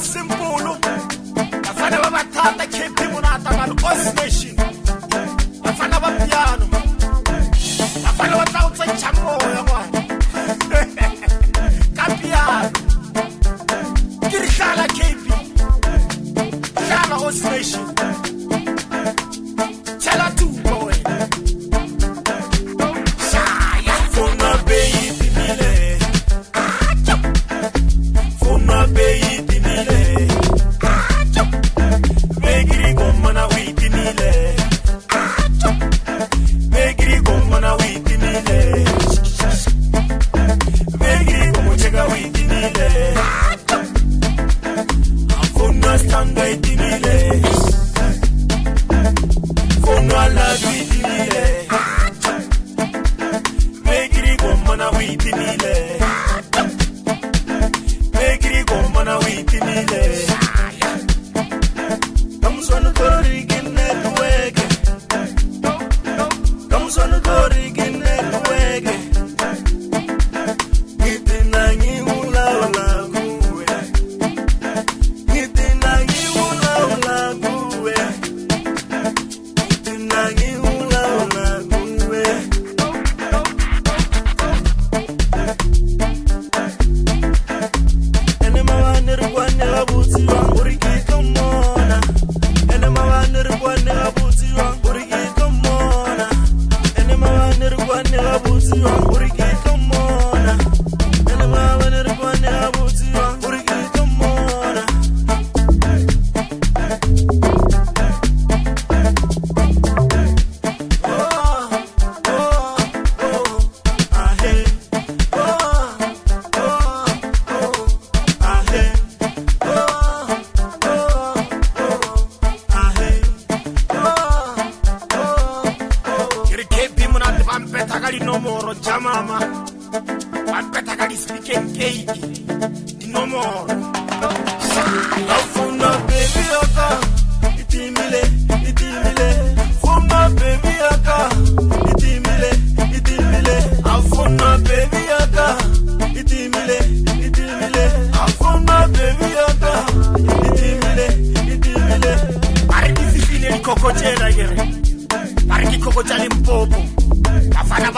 Simple, afana babathatha KP Monata ngalo Osnation, afana bapiano, afana batlautsa chamoya mwana, kapiano, kirihlala KP, hlala Osnation, tell her to boy, shaya, funa baby mile, funa baby mile. Nomoro chamama Pampeta kali speaking cake di nomoro Afuna baby aka itimile Funa baby aka itimile Afuna baby aka itimile Afuna baby aka itimile Pari di fine di cocochela gere Pari di cocochela limpopo Afana